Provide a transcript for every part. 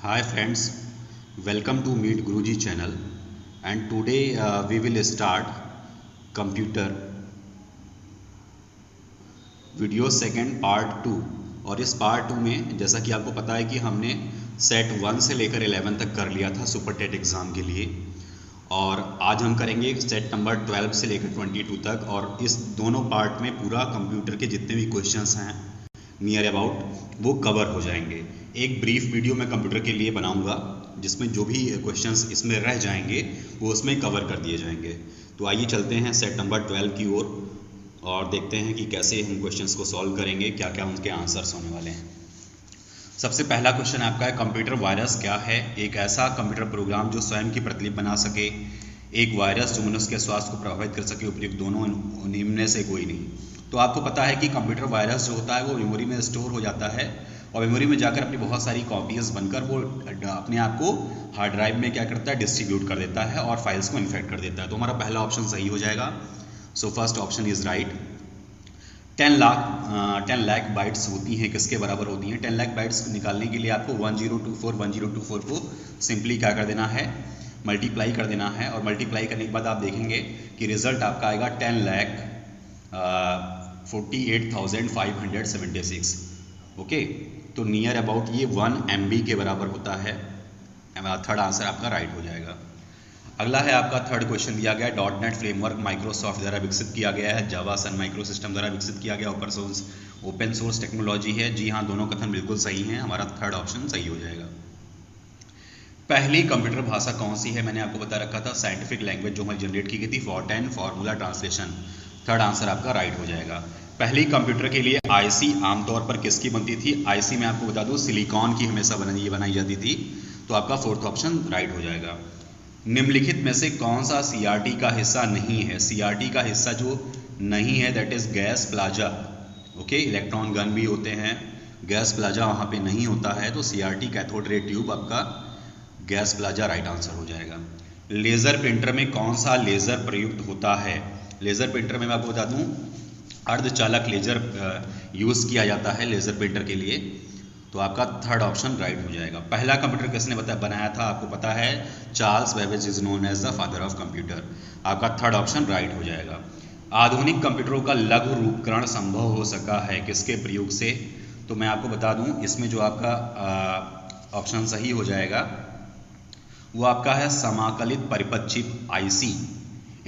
Hi friends, welcome to Meet Guruji channel and today we will start computer video second part 2। और इस part 2 में जैसा कि आपको पता है कि हमने सेट 1 से लेकर 11 तक कर लिया था सुपर टेट एग्ज़ाम के लिए, और आज हम करेंगे सेट नंबर 12 से लेकर 22 तक। और इस दोनों पार्ट में पूरा कंप्यूटर के जितने भी क्वेश्चंस हैं नियर अबाउट वो कवर हो जाएंगे। एक ब्रीफ वीडियो मैं कंप्यूटर के लिए बनाऊंगा जिसमें जो भी क्वेश्चंस इसमें रह जाएंगे वो उसमें कवर कर दिए जाएंगे। तो आइए चलते हैं सेट नंबर 12 की ओर और देखते हैं कि कैसे हम क्वेश्चंस को सॉल्व करेंगे, क्या क्या उनके आंसर्स होने वाले हैं। सबसे पहला क्वेश्चन आपका है, कंप्यूटर वायरस क्या है? एक ऐसा कंप्यूटर प्रोग्राम जो स्वयं की प्रतिलिपि बना सके, एक वायरस जो मनुष्य के स्वास्थ्य को प्रभावित कर सके, उपयुक्त दोनों निम्न से कोई नहीं। तो आपको पता है कि कंप्यूटर वायरस जो होता है वो मेमोरी में स्टोर हो जाता है और मेमोरी में जाकर अपनी बहुत सारी कॉपीज बनकर वो अपने आप को हार्ड ड्राइव में क्या करता है, डिस्ट्रीब्यूट कर देता है और फाइल्स को इन्फेक्ट कर देता है। तो हमारा पहला ऑप्शन सही हो जाएगा। So first option is right. 10 lakh bytes होती हैं, किसके बराबर होती हैं? 10 लाख बाइट्स निकालने के लिए आपको 1024 को सिंपली क्या कर देना है, मल्टीप्लाई कर देना है। और मल्टीप्लाई करने के बाद आप देखेंगे कि रिजल्ट आपका आएगा 10,48,576। ओके, तो नियर अबाउट ये 1 MB के बराबर होता है। थर्ड आंसर आपका राइट हो जाएगा। अगला है आपका थर्ड क्वेश्चन दिया गया है, .NET फ्रेमवर्क माइक्रोसॉफ्ट द्वारा विकसित किया गया है, जावा सन माइक्रो सिस्टम द्वारा विकसित किया गया ओपन सोर्स टेक्नोलॉजी है। जी हाँ, दोनों कथन बिल्कुल सही हैं, हमारा थर्ड ऑप्शन सही हो जाएगा। पहली कंप्यूटर भाषा कौन सी है? मैंने आपको बता रखा था साइंटिफिक लैंग्वेज जो हमारी जनरेट की गई थी, फॉर्टेन फार्मूला ट्रांसलेशन। थर्ड आंसर आपका राइट हो जाएगा। पहली कंप्यूटर के लिए आईसी आमतौर पर किसकी बनती थी? आईसी में आपको बता दूं सिलिकॉन की हमेशा बनाई जाती थी। तो आपका फोर्थ ऑप्शन राइट हो जाएगा। निम्नलिखित में से कौन सा सीआरटी का हिस्सा नहीं है? सीआरटी का हिस्सा जो नहीं है that is gas plaza. Okay, electron gun भी होते हैं, गैस प्लाजा वहाँ पे नहीं होता है। तो सीआरटी कैथोड रे ट्यूब आपका गैस प्लाजा राइट आंसर हो जाएगा। लेज़र प्रिंटर में कौन सा लेज़र प्रयुक्त होता है? लेज़र प्रिंटर में मैं आपको बता दूँ अर्धचालक लेजर यूज़ किया जाता है लेज़र प्रिंटर के लिए। तो आपका थर्ड ऑप्शन राइट हो जाएगा। पहला कंप्यूटर किसने बनाया था? आपको पता है Charles Babbage is known as the father of computer. आपका थर्ड ऑप्शन राइट हो जाएगा। आधुनिक कंप्यूटरों का लघु रूपकरण संभव हो सका है किसके प्रयोग से? तो मैं आपको बता दूं इसमें जो आपका ऑप्शन सही हो जाएगा वो आपका है समाकलित परिपथ चिप आईसी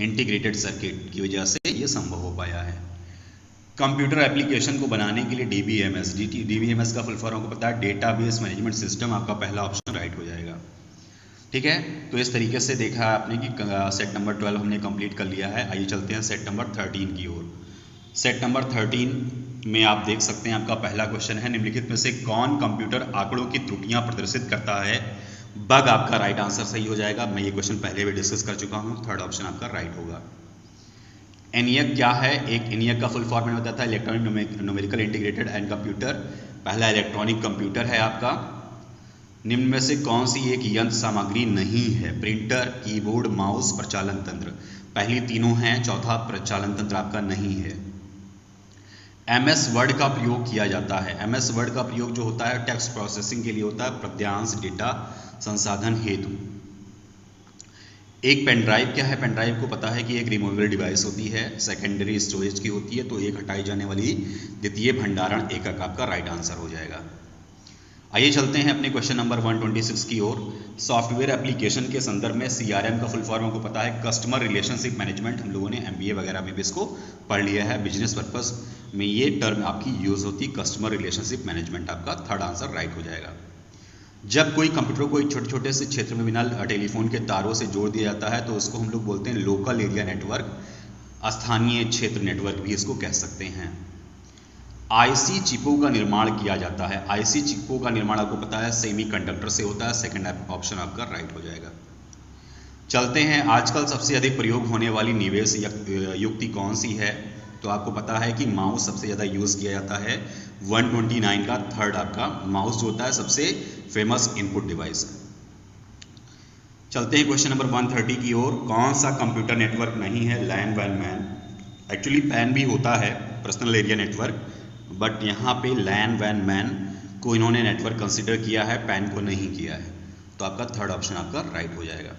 इंटीग्रेटेड सर्किट की वजह से ये संभव हो पाया है। कंप्यूटर एप्लीकेशन को बनाने के लिए डीबीएमएस का फुल फॉर्म आपको पता है डेटाबेस मैनेजमेंट सिस्टम। आपका पहला ऑप्शन राइट हो जाएगा। ठीक है, तो इस तरीके से देखा है आपने कि सेट नंबर 12 हमने कंप्लीट कर लिया है। आइए चलते हैं सेट नंबर 13 की ओर। सेट नंबर 13 में आप देख सकते हैं आपका पहला क्वेश्चन है, निम्नलिखित में से कौन कंप्यूटर आंकड़ों की त्रुटियां प्रदर्शित करता है? बग आपका राइट आंसर सही हो जाएगा। मैं ये क्वेश्चन पहले भी डिस्कस कर चुका हूँ। थर्ड ऑप्शन आपका राइट होगा। ENIAC क्या है? एक ENIAC का फुल फॉर्म में बताता है electronic numerical integrated and computer. पहला इलेक्ट्रॉनिक कंप्यूटर है आपका। निम्न में से कौन सी एक यंत्र सामग्री नहीं है? प्रिंटर, कीबोर्ड, माउस, प्रचालन तंत्र। पहली तीनों हैं, चौथा प्रचालन तंत्र आपका नहीं है। MS वर्ड का प्रयोग किया जाता है। MS वर्ड का प्रयोग जो होता है टेक्स्ट प्रोसेसिंग के लिए होता है, पद्यांश डेटा संसाधन हेतु। एक पेन ड्राइव क्या है? पेन ड्राइव को पता है कि एक रिमूवेबल डिवाइस होती है, सेकेंडरी स्टोरेज की होती है। तो एक हटाई जाने वाली द्वितीय भंडारण एकक आपका राइट आंसर हो जाएगा। आइए चलते हैं अपने क्वेश्चन नंबर 126 की ओर। सॉफ्टवेयर एप्लीकेशन के संदर्भ में CRM का फुल फॉर्म को पता है कस्टमर रिलेशनशिप मैनेजमेंट। हम लोगों ने MBA वगैरह में भी इसको पढ़ लिया है। बिजनेस पर्पस में ये टर्म आपकी यूज होती है, कस्टमर रिलेशनशिप मैनेजमेंट। आपका थर्ड आंसर राइट हो जाएगा। जब कोई कंप्यूटर को एक छोटे छोटे से क्षेत्र में बिना टेलीफोन के तारों से जोड़ दिया जाता है तो उसको हम लोग बोलते हैं लोकल एरिया नेटवर्क, स्थानीय क्षेत्र नेटवर्क भी इसको कह सकते हैं। आईसी चिपों का निर्माण किया जाता है। आईसी चिपों का निर्माण आपको पता है सेमीकंडक्टर से होता है। सेकंड ऑप्शन आपका राइट हो जाएगा। चलते हैं, आजकल सबसे अधिक प्रयोग होने वाली निवेश युक्ति कौन सी है? तो आपको पता है कि माउस सबसे ज़्यादा यूज़ किया जाता है। 129 का थर्ड आपका माउस जो होता है सबसे फेमस इनपुट डिवाइस है। चलते हैं क्वेश्चन नंबर 130 की ओर। कौन सा कंप्यूटर नेटवर्क नहीं है? लैन वैन मैन। एक्चुअली पैन भी होता है, पर्सनल एरिया नेटवर्क, बट यहाँ पे लैन वैन मैन को इन्होंने नेटवर्क कंसिडर किया है, पैन को नहीं किया है, तो आपका थर्ड ऑप्शन आपका राइट हो जाएगा।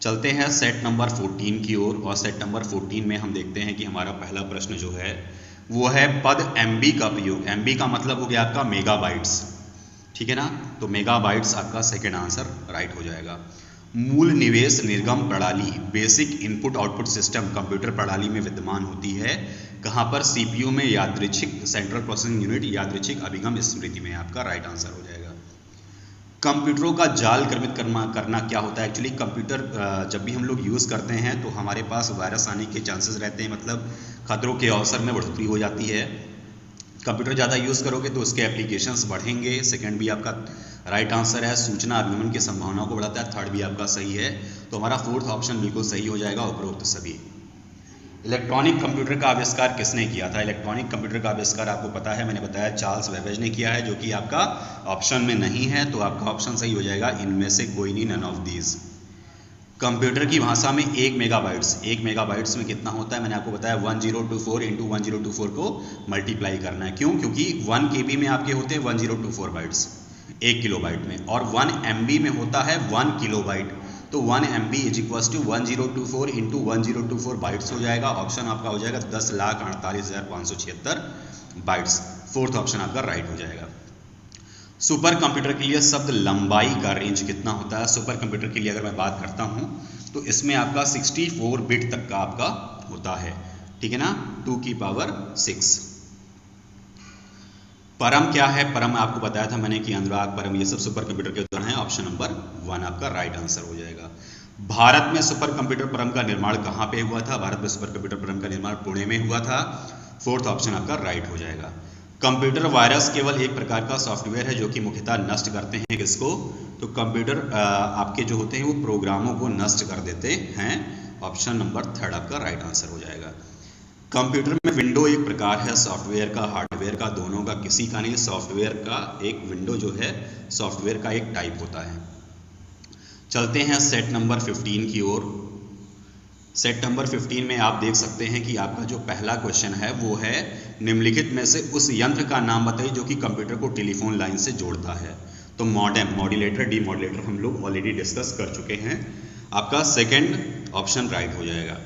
चलते हैं सेट नंबर 14 की ओर, और सेट नंबर 14 में हम देखते हैं कि हमारा पहला प्रश्न जो है वो है पद MB का प्रयोग। MB का मतलब हो गया आपका मेगाबाइट्स, ठीक है ना, तो मेगाबाइट्स आपका सेकेंड आंसर राइट हो जाएगा। मूल निवेश निर्गम प्रणाली basic input output system computer प्रणाली में विद्यमान होती है, कहाँ पर? CPU में, यादृच्छिक सेंट्रल प्रोसेसिंग यूनिट, यादृच्छिक अभिगम स्मृति में, आपका राइट आंसर हो जाएगा। कंप्यूटरों का जाल क्रमित करना क्या होता है? एक्चुअली कंप्यूटर जब भी हम लोग यूज़ करते हैं तो हमारे पास वायरस आने के चांसेस रहते हैं, मतलब खतरों के अवसर में बढ़ोतरी हो जाती है। कंप्यूटर ज़्यादा यूज़ करोगे तो उसके एप्लीकेशंस बढ़ेंगे। सेकंड भी आपका राइट आंसर है। सूचना अभिगमन की संभावनाओं को बढ़ाता है, थर्ड भी आपका सही है। तो हमारा फोर्थ ऑप्शन बिल्कुल सही हो जाएगा, उपरोक्त सभी। इलेक्ट्रॉनिक कंप्यूटर का आविष्कार किसने किया था? इलेक्ट्रॉनिक कंप्यूटर का आविष्कार आपको पता है, मैंने बताया चार्ल्स बेबेज ने किया है, जो कि आपका ऑप्शन में नहीं है, तो आपका ऑप्शन सही हो जाएगा इनमें से कोई नहीं, नन ऑफ दीज। कंप्यूटर की भाषा में 1 मेगाबाइट्स में कितना होता है? मैंने आपको बताया 1024 इंटू 1024 को मल्टीप्लाई करना है। क्यों? क्योंकि 1 KB में आपके होते हैं 1024 बाइट्स 1 किलोबाइट में, और 1 MB में होता है 1 किलोबाइट, तो 1 MB is equals to 1024 into 1024 bytes हो जाएगा। ऑप्शन आपका हो जाएगा 10,48,576 बाइट्स। फोर्थ ऑप्शन आपका राइट हो जाएगा। सुपर कंप्यूटर के लिए शब्द लंबाई का रेंज कितना होता है? सुपर कंप्यूटर के लिए अगर मैं बात करता हूं तो इसमें आपका 64 बिट तक का आपका होता है, ठीक है ना, 2 की पावर 6। परम क्या है? परम आपको बताया था मैंने कि अनुराग, परम, ये सब सुपर कंप्यूटर के उदाहरण हैं। ऑप्शन नंबर 1 आपका राइट आंसर हो जाएगा। भारत में सुपर कंप्यूटर परम का निर्माण कहाँ पे हुआ था? भारत में सुपर कंप्यूटर परम का निर्माण पुणे में हुआ था। फोर्थ ऑप्शन आपका राइट हो जाएगा। कंप्यूटर वायरस केवल एक प्रकार का सॉफ्टवेयर है जो कि मुख्यतः नष्ट करते हैं किसको? तो कंप्यूटर आपके जो होते हैं वो प्रोग्रामों को नष्ट कर देते हैं। ऑप्शन नंबर 3 आपका राइट आंसर हो जाएगा। कंप्यूटर में विंडो एक प्रकार है सॉफ्टवेयर का, हार्डवेयर का, दोनों का किसी का नहीं। सॉफ्टवेयर का एक विंडो जो है सॉफ्टवेयर का एक टाइप होता है। चलते हैं सेट नंबर 15 की ओर। सेट नंबर 15 में आप देख सकते हैं कि आपका जो पहला क्वेश्चन है वो है निम्नलिखित में से उस यंत्र का नाम बताइए जो कि कंप्यूटर को टेलीफोन लाइन से जोड़ता है। तो मॉडेम, मॉड्यूलेटर, डीमॉड्यूलेटर हम लोग ऑलरेडी डिस्कस कर चुके हैं। आपका सेकंड ऑप्शन राइट हो जाएगा।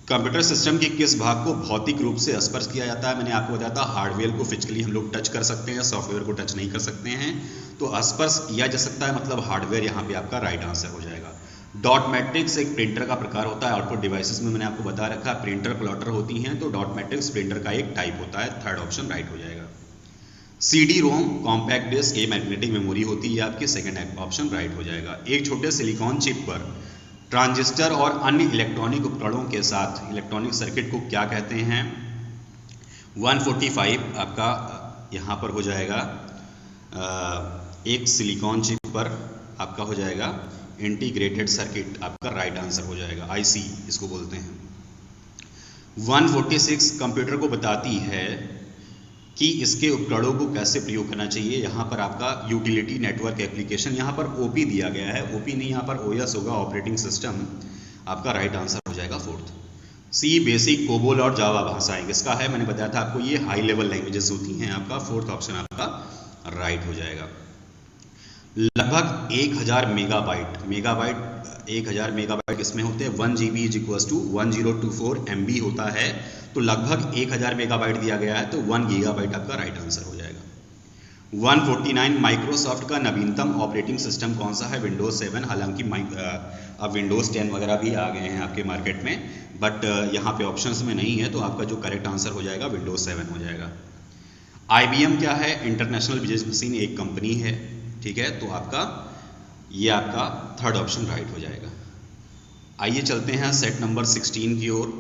कंप्यूटर सिस्टम के किस भाग को भौतिक रूप से स्पर्श किया जाता है? मैंने आपको बताया था हार्डवेयर को फिजिकली हम लोग टच कर सकते हैं, सॉफ्टवेयर को टच नहीं कर सकते हैं। तो स्पर्श किया जा सकता है मतलब हार्डवेयर यहाँ पे आपका राइट आंसर हो जाएगा। डॉट मैट्रिक्स एक प्रिंटर का प्रकार होता है। आउटपुट डिवाइसेस में मैंने आपको बता रखा है प्रिंटर प्लॉटर होती हैं, तो डॉट मैट्रिक्स प्रिंटर का एक टाइप होता है। थर्ड ऑप्शन राइट हो जाएगा। CD रोम कॉम्पैक्ट डिस्क ये मैग्नेटिक मेमोरी होती है आपकी, सेकंड ऑप्शन राइट हो जाएगा। एक छोटे सिलिकॉन चिप पर ट्रांजिस्टर और अन्य इलेक्ट्रॉनिक उपकरणों के साथ इलेक्ट्रॉनिक सर्किट को क्या कहते हैं? 145 आपका यहाँ पर हो जाएगा। एक सिलिकॉन चिप पर आपका हो जाएगा इंटीग्रेटेड सर्किट, आपका राइट आंसर हो जाएगा। IC इसको बोलते हैं। 146 कंप्यूटर को बताती है कि इसके उपकरणों को कैसे प्रयोग करना चाहिए। यहाँ पर आपका यूटिलिटी नेटवर्क एप्लीकेशन, यहाँ पर OP दिया गया है, OP नहीं, यहाँ पर OS होगा, ऑपरेटिंग सिस्टम। आपका राइट आंसर हो जाएगा फोर्थ। C बेसिक, कोबोल और जावा भाषाएं किसका है? मैंने बताया था आपको ये हाई लेवल लैंग्वेजेस होती हैं। आपका फोर्थ ऑप्शन आपका राइट हो जाएगा। लगभग 1000 मेगाबाइट 1000 मेगाबाइट इसमें होते हैं। 1 GB is equal to 1024 MB होता है, तो लगभग 1000 मेगाबाइट दिया गया है, तो 1 गीगाबाइट आपका राइट आंसर हो जाएगा। 149 माइक्रोसॉफ्ट का नवीनतम ऑपरेटिंग सिस्टम कौन सा है? विंडोज 7। हालांकि अब विंडोज 10 वगैरह भी आ गए हैं आपके मार्केट में, बट यहाँ पे ऑप्शंस में नहीं है, तो आपका जो करेक्ट आंसर हो जाएगा विंडोज 7 हो जाएगा। IBM क्या है? इंटरनेशनल बिजनेस मशीन एक कंपनी है, ठीक है, तो आपका ये आपका थर्ड ऑप्शन राइट हो जाएगा। आइए चलते हैं सेट नंबर 16 की ओर।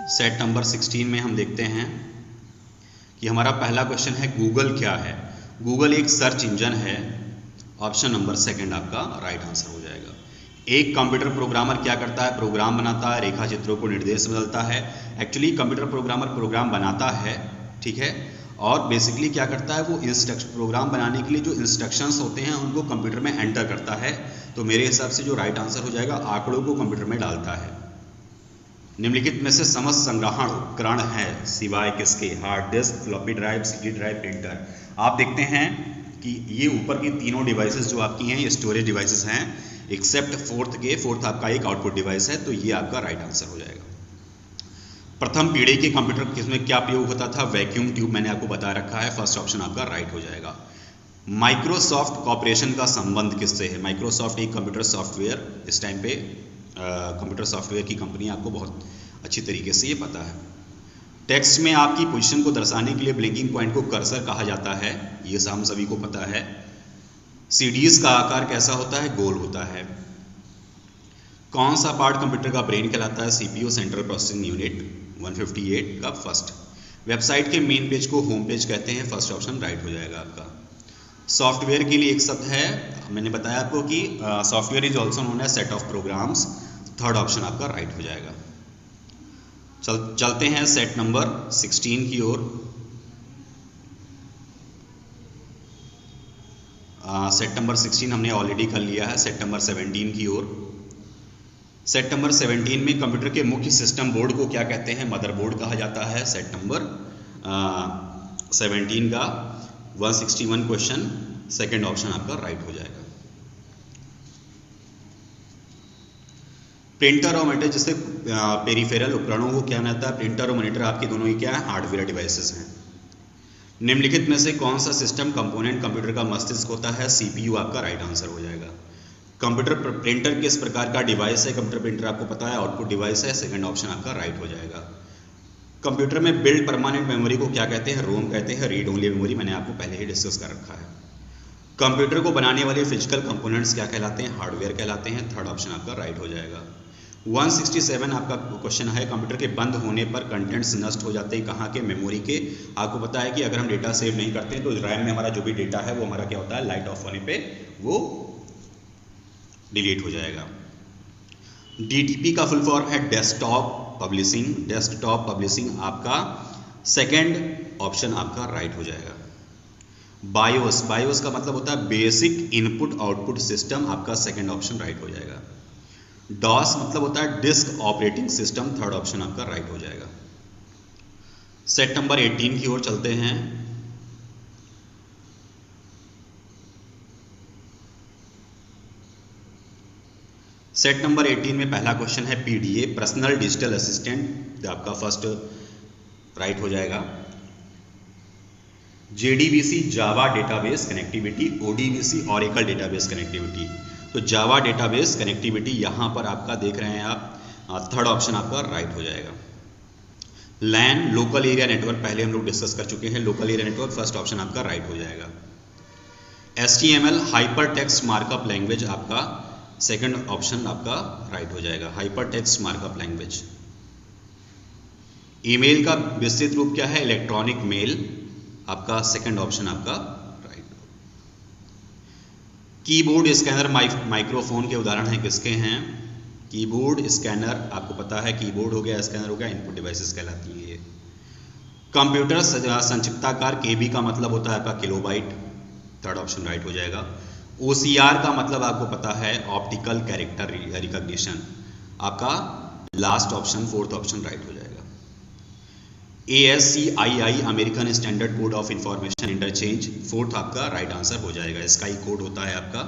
सेट नंबर 16 में हम देखते हैं कि हमारा पहला क्वेश्चन है गूगल क्या है? गूगल एक सर्च इंजन है। ऑप्शन नंबर सेकंड आपका राइट आंसर हो जाएगा। एक कंप्यूटर प्रोग्रामर क्या करता है? प्रोग्राम बनाता है, रेखा चित्रों को निर्देश बदलता है। एक्चुअली कंप्यूटर प्रोग्रामर प्रोग्राम बनाता है, ठीक है, और बेसिकली क्या करता है वो प्रोग्राम बनाने के लिए जो इंस्ट्रक्शंस होते हैं उनको कंप्यूटर में एंटर करता है। तो मेरे हिसाब से जो राइट आंसर हो जाएगा आंकड़ों को कंप्यूटर में डालता है। निम्नलिखित में से समस्त संग्रहण उपकरण है सिवाय किसके? Hard disk, floppy drive, CD drive, printer. आप देखते हैं कि ये ऊपर की तीनों डिवाइसेस जो आपकी हैं ये स्टोरेज डिवाइसेस हैं, एक्सेप्ट फोर्थ आपका एक आउटपुट डिवाइस है, तो ये आपका राइट आंसर हो जाएगा। प्रथम पीढ़ी के कंप्यूटर किसमें क्या प्रयोग होता था? वैक्यूम ट्यूब, मैंने आपको बता रखा है, फर्स्ट ऑप्शन आपका राइट हो जाएगा। माइक्रोसॉफ्ट कॉर्पोरेशन का संबंध किससे है? माइक्रोसॉफ्ट एक कंप्यूटर सॉफ्टवेयर, इस टाइम पे कंप्यूटर सॉफ्टवेयर की कंपनी, आपको बहुत अच्छी तरीके से ये पता है। टेक्स्ट में आपकी पोजीशन को दर्शाने के लिए ब्लिंकिंग पॉइंट को कर्सर कहा जाता है, ये हम सभी को पता है। सीडीज का आकार कैसा होता है? गोल होता है। कौन सा पार्ट कंप्यूटर का ब्रेन कहलाता है? CPU, central processing unit. 158 का फर्स्ट। वेबसाइट के मेन पेज को होम पेज कहते हैं, फर्स्ट ऑप्शन राइट हो जाएगा आपका। सॉफ्टवेयर के लिए एक शब्द है, मैंने बताया आपको कि software is also known as set of programs, third option आपका राइट हो जाएगा। चलते हैं सेट नंबर 16 की ओर। सेट नंबर 16 हमने ऑलरेडी कर लिया है, सेट नंबर 17 की ओर। सेट नंबर 17 में कंप्यूटर के मुख्य सिस्टम बोर्ड को क्या कहते हैं? मदरबोर्ड कहा जाता है। सेट नंबर 17 का 161 क्वेश्चन, सेकंड ऑप्शन आपका राइट हो जाएगा। प्रिंटर और मॉनिटर, जिससे पेरिफेरल उपकरणों को क्या कहता है? प्रिंटर और मॉनिटर आपके दोनों ही क्या है? हार्डवेयर डिवाइसेस हैं। निम्नलिखित में से कौन सा सिस्टम कंपोनेंट कंप्यूटर का मस्तिष्क होता है? सीपीयू आपका राइट आंसर हो जाएगा। कंप्यूटर प्रिंटर किस प्रकार का डिवाइस है? कंप्यूटर प्रिंटर आपको पता है आउटपुट डिवाइस है, सेकंड ऑप्शन आपका राइट हो जाएगा। कंप्यूटर में बिल्ड परमानेंट मेमोरी को क्या कहते हैं? रोम कहते हैं। रीड ओनली मेमोरी मैंने आपको पहले ही डिस्कस कर रखा है। कंप्यूटर को बनाने वाले फिजिकल कंपोनेंट्स क्या कहलाते हैं? हार्डवेयर कहलाते हैं, थर्ड ऑप्शन आपका राइट हो जाएगा। 167 आपका क्वेश्चन है, कंप्यूटर के बंद होने पर कंटेंट्स नष्ट हो जाते हैं कहाँ के? मेमोरी के। आपको पता है कि अगर हम डेटा सेव नहीं करते हैं तो रैम में हमारा जो भी डेटा है वो हमारा क्या होता है? लाइट ऑफ होने पे वो डिलीट हो जाएगा। डीटीपी का फुल फॉर्म है डेस्कटॉप पब्लिशिंग। डेस्कटॉप पब्लिशिंग आपका सेकंड ऑप्शन आपका राइट हो जाएगा। बायोस, बायोस का मतलब होता है बेसिक इनपुट आउटपुट सिस्टम, आपका सेकंड ऑप्शन राइट हो जाएगा। डॉस मतलब होता है disk operating system, third option आपका राइट हो जाएगा। सेट नंबर 18 की ओर चलते हैं। सेट नंबर 18 में पहला क्वेश्चन है पीडीए, पर्सनल डिजिटल असिस्टेंट, आपका फर्स्ट राइट हो जाएगा। जेडीबीसी जावा database connectivity, ODBC oracle database connectivity. तो जावा डेटाबेस कनेक्टिविटी यहाँ पर आपका देख रहे हैं आप, थर्ड ऑप्शन आपका राइट हो जाएगा। लैन लोकल एरिया नेटवर्क, पहले हम लोग डिस्कस कर चुके हैं, local area network, first option आपका राइट हो जाएगा। HTML hyper text markup language, आपका सेकंड ऑप्शन आपका राइट हो जाएगा, hyper text markup language. Email का विस्तृत रूप क्या है? इलेक्ट्रॉनिक मेल, आपका सेकंड ऑप्शन आपका राइट। कीबोर्ड स्कैनर माइक्रोफोन के उदाहरण हैं किसके हैं? कीबोर्ड स्कैनर, आपको पता है कीबोर्ड हो गया, स्कैनर हो गया, इनपुट डिवाइसेस कहलाती है ये। कंप्यूटर संक्षिप्ताकार केबी का मतलब होता है आपका किलोबाइट, थर्ड ऑप्शन राइट हो जाएगा। OCR का मतलब आपको पता है ऑप्टिकल कैरेक्टर रिकॉग्निशन, आपका last option fourth option right हो जाएगा। ASCII American standard code of information interchange, fourth आपका राइट आंसर हो जाएगा। स्काई कोड होता है आपका,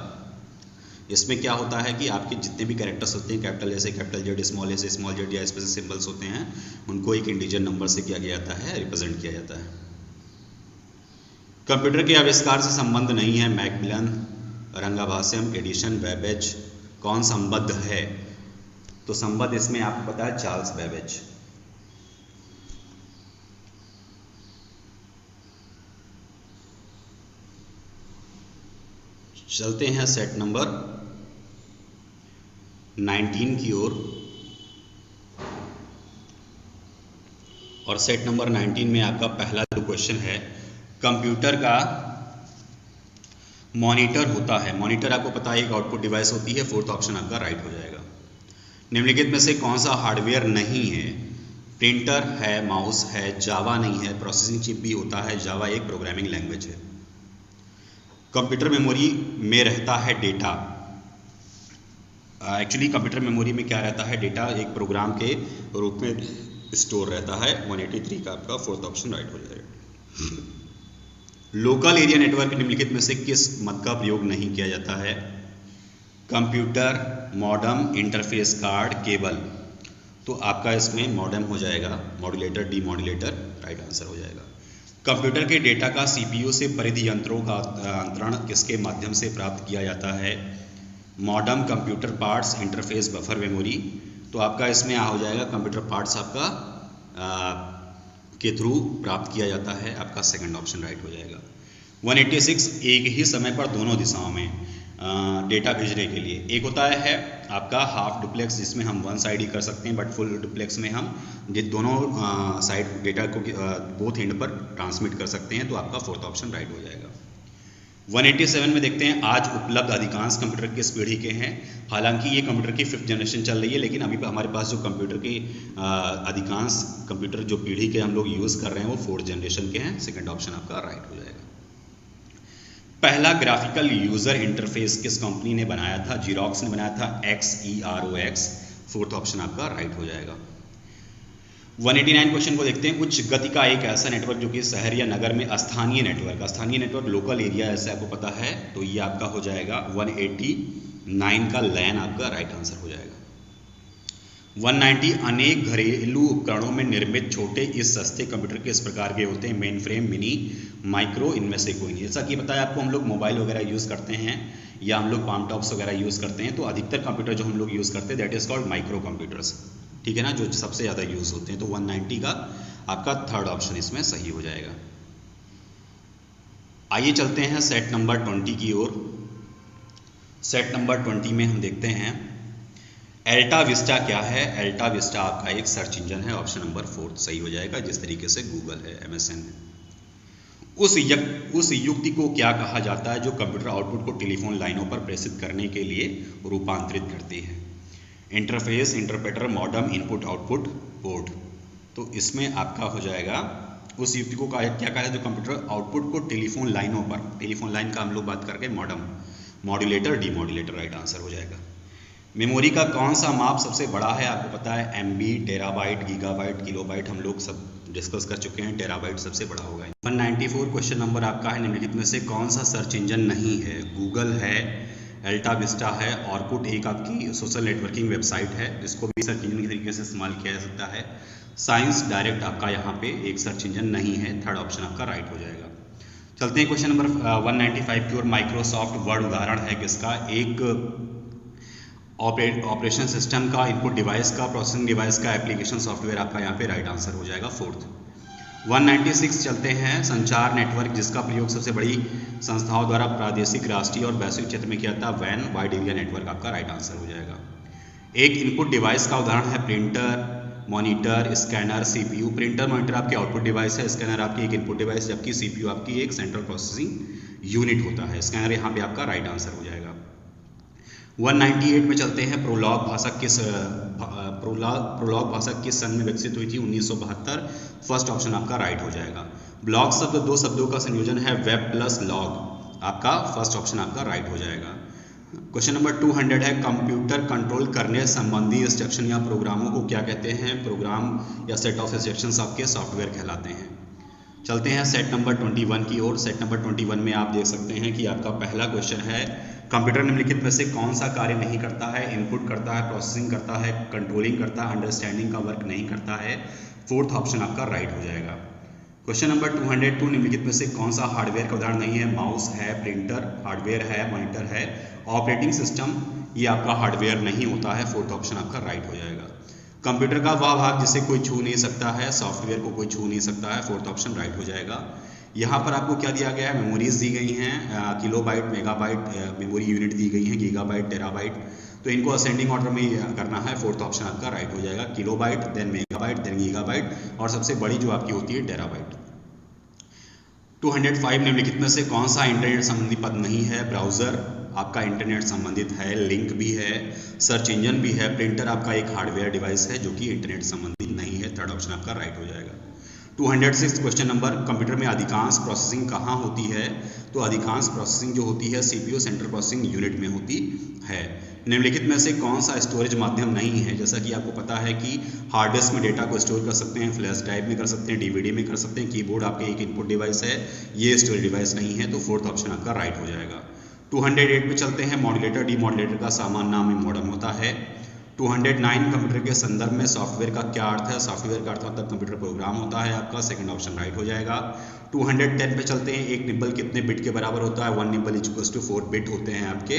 इसमें क्या होता है कि आपके जितने भी कैरेक्टर्स होते हैं, कैपिटल ए से कैपिटल जेड, स्मॉल ए से स्मॉल जेड या स्पेशल सिंबल्स होते हैं, उनको एक इंटीजर नंबर से किया गया जाता है, रिप्रेजेंट किया जाता है। कंप्यूटर के आविष्कार से संबंध नहीं है, मैकमिलन, रंगाभाष्यम, एडिशन, बेबेज। कौन संबद्ध है? तो संबद्ध इसमें आपको पता है चार्ल्स बेबेज। चलते हैं सेट नंबर 19 की ओर, और सेट नंबर 19 में आपका पहला जो क्वेश्चन है, कंप्यूटर का मॉनिटर होता है। मॉनिटर आपको पता है एक आउटपुट डिवाइस होती है, फोर्थ ऑप्शन आपका राइट हो जाएगा। निम्नलिखित में से कौन सा हार्डवेयर नहीं है? प्रिंटर है, माउस है, जावा नहीं है, प्रोसेसिंग चिप भी होता है, जावा एक प्रोग्रामिंग लैंग्वेज है। कंप्यूटर मेमोरी में रहता है डेटा, एक्चुअली कंप्यूटर मेमोरी में क्या रहता है, डेटा एक प्रोग्राम के रूप में स्टोर रहता है। 183 का आपका फोर्थ ऑप्शन राइट हो जाएगा। लोकल एरिया नेटवर्क निम्नलिखित में से किस मत का प्रयोग नहीं किया जाता है? Computer, modem, interface card, cable. तो आपका इसमें मॉडम हो जाएगा, मॉड्यूलेटर, डीमॉड्यूलेटर राइट आंसर हो जाएगा। कंप्यूटर के डेटा का सीपीयू से परिधि यंत्रों का अंतरण किसके माध्यम से प्राप्त किया जाता है? Modem, computer parts, interface, buffer memory. तो आपका इसमें हो जाएगा कंप्यूटर पार्ट्स आपका के थ्रू प्राप्त किया जाता है, आपका सेकंड ऑप्शन राइट हो जाएगा। 186 एक ही समय पर दोनों दिशाओं में डेटा भेजने के लिए, एक होता है आपका हाफ डुप्लेक्स जिसमें हम वन साइड ही कर सकते हैं, बट फुल डुप्लेक्स में हम दोनों साइड डेटा को बोथ एंड पर ट्रांसमिट कर सकते हैं, तो आपका फोर्थ ऑप्शन राइट हो जाएगा। 187 में देखते हैं, आज उपलब्ध अधिकांश कंप्यूटर किस पीढ़ी के हैं? हालांकि ये कंप्यूटर की 5th जनरेशन चल रही है, लेकिन अभी हमारे पास जो कंप्यूटर के अधिकांश कंप्यूटर जो पीढ़ी के हम लोग यूज़ कर रहे हैं वो 4th जनरेशन के हैं, सेकंड ऑप्शन आपका राइट हो जाएगा। पहला ग्राफिकल यूज़र इंटरफेस किस कंपनी ने बनाया था? जीरोक्स ने बनाया था, XEROX, फोर्थ ऑप्शन आपका राइट हो जाएगा। 189 क्वेश्चन को देखते हैं, उच्च गति का एक ऐसा नेटवर्क जो कि शहर या नगर में स्थानीय नेटवर्क लोकल एरिया ऐसे आपको पता है, तो ये आपका हो जाएगा 189 का लैन आपका राइट आंसर हो जाएगा। 190 अनेक घरेलू उपकरणों में निर्मित छोटे इस सस्ते कंप्यूटर किस प्रकार के होते हैं? मेन फ्रेम, मिनी, माइक्रो, इनमें से कोई नहीं। जैसा कि बताया आपको, हम लोग मोबाइल वगैरह यूज़ करते हैं या हम लोग पाम टॉप्स वगैरह यूज़ करते हैं, तो अधिकतर कंप्यूटर जो हम लोग यूज़ करते हैं that is called micro computers, ठीक है ना, जो सबसे ज़्यादा यूज़ होते हैं। तो 190 का आपका थर्ड ऑप्शन इसमें सही हो जाएगा। आइए चलते हैं सेट नंबर 20 की ओर। सेट नंबर 20 में हम देखते हैं एल्टा विस्टा क्या है? एल्टा विस्टा आपका एक सर्च इंजन है, ऑप्शन नंबर 4 सही हो जाएगा, जिस तरीके से गूगल है, MSN है। उस युक्ति को क्या कहा जाता है जो कंप्यूटर आउटपुट को टेलीफोन लाइनों पर प्रेषित करने के लिए रूपांतरित करती है? Interface, interpreter, modem, input output port. तो इसमें आपका हो जाएगा उस युक्ति को क्या कहा है जो कंप्यूटर आउटपुट को टेलीफोन लाइनों पर, टेलीफोन लाइन का हम लोग बात करके modem, modulator, demodulator right answer हो जाएगा। मेमोरी का कौन सा माप सबसे बड़ा है? आपको पता है MB, टेराबाइट, गीगाबाइट, किलोबाइट, हम लोग सब डिस्कस कर चुके हैं, टेराबाइट सबसे बड़ा होगा। 194 क्वेश्चन नंबर आपका है, निम्नलिखित में से कौन सा सर्च इंजन नहीं है? गूगल है, एल्टा विस्टा है, ऑर्कुट एक आपकी सोशल नेटवर्किंग वेबसाइट है जिसको भी सर्च इंजन के तरीके से इस्तेमाल किया जा सकता है। साइंस डायरेक्ट आपका यहाँ पे एक सर्च इंजन नहीं है, थर्ड ऑप्शन आपका राइट हो जाएगा। चलते हैं क्वेश्चन नंबर 195 की ओर। माइक्रोसॉफ्ट वर्ड उदाहरण है किसका? एक ऑपरेशन सिस्टम का, इनपुट डिवाइस का, प्रोसेसिंग डिवाइस का, एप्लीकेशन सॉफ्टवेयर आपका यहाँ पे राइट आंसर हो जाएगा, फोर्थ। 196 चलते हैं, संचार नेटवर्क जिसका प्रयोग सबसे बड़ी संस्थाओं द्वारा प्रादेशिक, राष्ट्रीय और वैश्विक क्षेत्र में किया जाता है, वैन वाइड एरिया नेटवर्क आपका राइट आंसर हो जाएगा। एक इनपुट डिवाइस का उदाहरण है printer, monitor, scanner, CPU। Printer, monitor आपके आउटपुट डिवाइस है, स्कैनर आपकी एक इनपुट डिवाइस, जबकि CPU आपकी एक सेंट्रल प्रोसेसिंग यूनिट होता है। स्कैनर यहाँ पे आपका राइट आंसर हो जाएगा। 198 में चलते हैं, प्रोलॉग भाषा किस सन में विकसित हुई थी? 1972, फर्स्ट ऑप्शन आपका राइट हो जाएगा। ब्लॉग शब्द दो शब्दों का संयोजन है, वेब प्लस लॉग, आपका फर्स्ट ऑप्शन आपका राइट हो जाएगा। क्वेश्चन नंबर 200 है, कंप्यूटर कंट्रोल करने संबंधी इंस्ट्रक्शन या प्रोग्रामों को क्या कहते हैं? प्रोग्राम या सेट ऑफ इंस्ट्रक्शंस आपके सॉफ्टवेयर कहलाते हैं। चलते हैं सेट नंबर 21 की ओर। सेट नंबर 21 में आप देख सकते हैं कि आपका पहला क्वेश्चन है, कंप्यूटर निम्नलिखित में से कौन सा कार्य नहीं करता है? इनपुट करता है, प्रोसेसिंग करता है, कंट्रोलिंग करता है, अंडरस्टैंडिंग का वर्क नहीं करता है, फोर्थ ऑप्शन आपका राइट हो जाएगा। क्वेश्चन नंबर 202, निम्नलिखित में से कौन सा हार्डवेयर का उदाहरण नहीं है? माउस है, प्रिंटर हार्डवेयर है, मॉनिटर है, ऑपरेटिंग सिस्टम ये आपका हार्डवेयर नहीं होता है, फोर्थ ऑप्शन आपका राइट हो जाएगा। कंप्यूटर का वह भाग जिसे कोई छू नहीं सकता है, सॉफ्टवेयर को कोई छू नहीं सकता है, फोर्थ ऑप्शन राइट हो जाएगा। यहाँ पर आपको क्या दिया गया है? मेमोरीज दी गई हैं, किलोबाइट, मेगाबाइट मेमोरी यूनिट दी गई हैं, गीगाबाइट, टेराबाइट, तो इनको असेंडिंग ऑर्डर में करना है, फोर्थ ऑप्शन आपका राइट हो जाएगा। Kilobyte, then megabyte, then gigabyte, और सबसे बड़ी जो आपकी होती है टेराबाइट। 205 निम्नलिखित में से कौन सा इंटरनेट संबंधी पद नहीं है? ब्राउजर आपका इंटरनेट संबंधित है, लिंक भी है, सर्च इंजन भी है, प्रिंटर आपका एक हार्डवेयर डिवाइस है जो कि इंटरनेट संबंधित नहीं है, थर्ड ऑप्शन आपका राइट हो जाएगा। 206 क्वेश्चन नंबर, कंप्यूटर में अधिकांश प्रोसेसिंग कहाँ होती है? तो अधिकांश प्रोसेसिंग जो होती है CPU सेंट्रल प्रोसेसिंग यूनिट में होती है। निम्नलिखित में से कौन सा स्टोरेज माध्यम नहीं है? जैसा कि आपको पता है कि हार्ड डिस्क में डेटा को स्टोर कर सकते हैं, फ्लैश ड्राइव में कर सकते हैं, डीवीडी में कर सकते हैं, कीबोर्ड आपके एक इनपुट डिवाइस है, ये स्टोरेज डिवाइस नहीं है, तो फोर्थ ऑप्शन आपका राइट हो जाएगा। 208 पे चलते हैं। मॉड्यूलेटर डीमॉड्यूलेटर का सामान्य नाम मॉडेम होता है। 209 कंप्यूटर के संदर्भ में सॉफ्टवेयर का क्या अर्थ है? सॉफ्टवेयर का अर्थ मतलब कंप्यूटर प्रोग्राम होता है आपका, सेकंड ऑप्शन राइट हो जाएगा। 210 पे चलते हैं। एक निब्बल कितने बिट के बराबर होता है? 1 निब्बल इक्वल्स टू 4 बिट होते हैं आपके,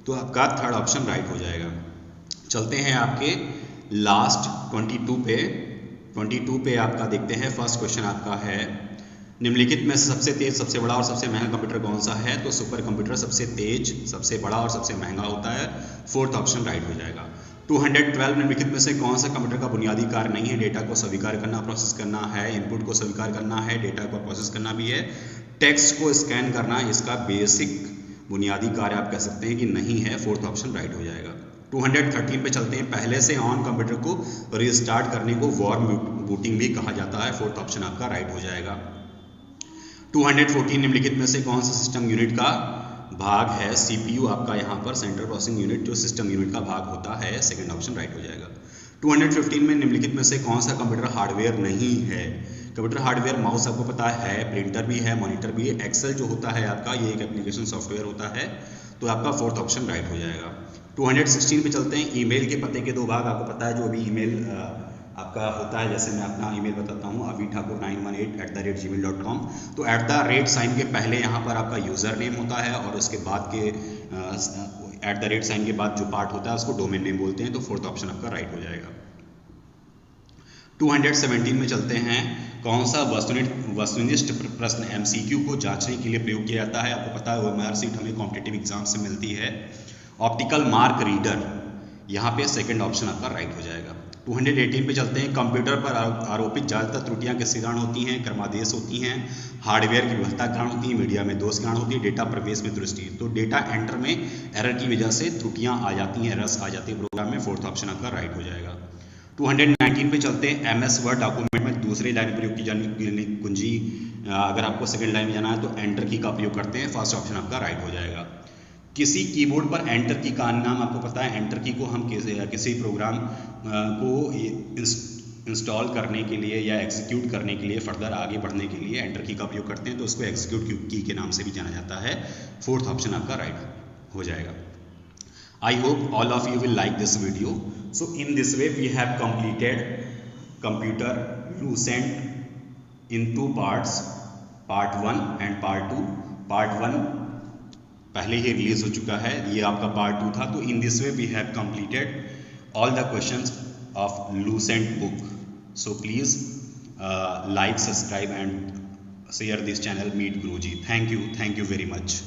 तो आपका थर्ड ऑप्शन राइट हो जाएगा। चलते हैं आपके लास्ट 22 पे। 22 पे आपका देखते हैं फर्स्ट क्वेश्चन आपका है, निम्नलिखित में से सबसे तेज, सबसे बड़ा और सबसे महंगा कंप्यूटर कौन सा है? तो सुपर कंप्यूटर सबसे तेज, सबसे बड़ा और सबसे महंगा होता है, फोर्थ ऑप्शन राइट हो जाएगा। 212 निम्नलिखित में से कौन सा कंप्यूटर का बुनियादी कार्य नहीं है? डेटा को स्वीकार करना, प्रोसेस करना है, इनपुट को स्वीकार करना है, डेटा को प्रोसेस करना भी है, टेक्स्ट को स्कैन करना इसका बेसिक बुनियादी कार्य आप कह सकते हैं कि नहीं है, फोर्थ ऑप्शन राइट हो जाएगा। 213 पे चलते हैं। पहले से ऑन कंप्यूटर को रीस्टार्ट करने को वार्म बूटिंग भी कहा जाता है, फोर्थ ऑप्शन आपका राइट हो जाएगा। 214 निम्नलिखित में से कौन सा सिस्टम यूनिट का भाग है? सीपीयू आपका यहाँ पर सेंट्रल प्रोसेसिंग यूनिट जो सिस्टम यूनिट का भाग होता है, सेकंड ऑप्शन राइट हो जाएगा। 215 में निम्नलिखित में से कौन सा कंप्यूटर हार्डवेयर नहीं है? कंप्यूटर हार्डवेयर माउस आपको पता है, प्रिंटर भी है, मॉनिटर भी है, एक्सेल जो होता है आपका ये एक एप्लीकेशन सॉफ्टवेयर होता है, तो आपका फोर्थ ऑप्शन राइट हो जाएगा। 216 पे चलते हैं। ईमेल के पते के दो भाग आपको पता है, जो भी ईमेल आपका होता है, जैसे मैं अपना ईमेल बताता हूँ avithakur918@gmail.com, तो @ साइन के पहले यहाँ पर आपका यूज़र नेम होता है और उसके बाद के @ साइन के बाद जो पार्ट होता है उसको डोमेन नेम बोलते हैं, तो फोर्थ ऑप्शन आपका राइट हो जाएगा। 217 में चलते हैं। कौन सा वस्तुनिष्ठ प्रश्न MCQ को जांचने के लिए प्रयोग किया जाता है? आपको पता है OMR सीट हमें कॉम्पिटिटिव एग्जाम से मिलती है। ऑप्टिकल मार्क रीडर, यहाँ पे सेकंड ऑप्शन आपका राइट हो जाएगा। 218 पे चलते हैं। कंप्यूटर पर आरोपित ज़्यादातर त्रुटियां किसके कारण होती हैं? क्रमादेश होती हैं, हार्डवेयर की विफलता के कारण होती हैं, मीडिया में दोष के कारण होती है, डेटा प्रवेश में त्रुटि, तो डेटा एंटर में एरर की वजह से त्रुटियां आ जाती हैं, एरर्स आ जाती है प्रोग्राम में, फोर्थ ऑप्शन आपका राइट हो जाएगा। 219 पे चलते हैं। MS वर्ड डॉक्यूमेंट में दूसरी लाइन में प्रयोग की जाने कुंजी, अगर आपको सेकंड लाइन में जाना है तो एंटर की का उपयोग करते हैं, फर्स्ट ऑप्शन आपका राइट हो जाएगा। किसी कीबोर्ड पर एंटर की का नाम आपको पता है? एंटर की को हम किसी प्रोग्राम को इंस्टॉल करने के लिए या एग्जीक्यूट करने के लिए, फर्दर आगे बढ़ने के लिए एंटर की का उपयोग करते हैं, तो उसको एग्जीक्यूट की के नाम से भी जाना जाता है, फोर्थ ऑप्शन आपका राइट हो जाएगा। I hope all of you will like this video. So in this way we have completed computer Lucent in two parts, part 1 and part 2. Part 1 पहले ही रिलीज हो चुका है, ये आपका पार्ट 2 था। तो in this way we have completed all the questions of Lucent book. So please like, subscribe and share this channel. Meet Guruji. Thank you very much.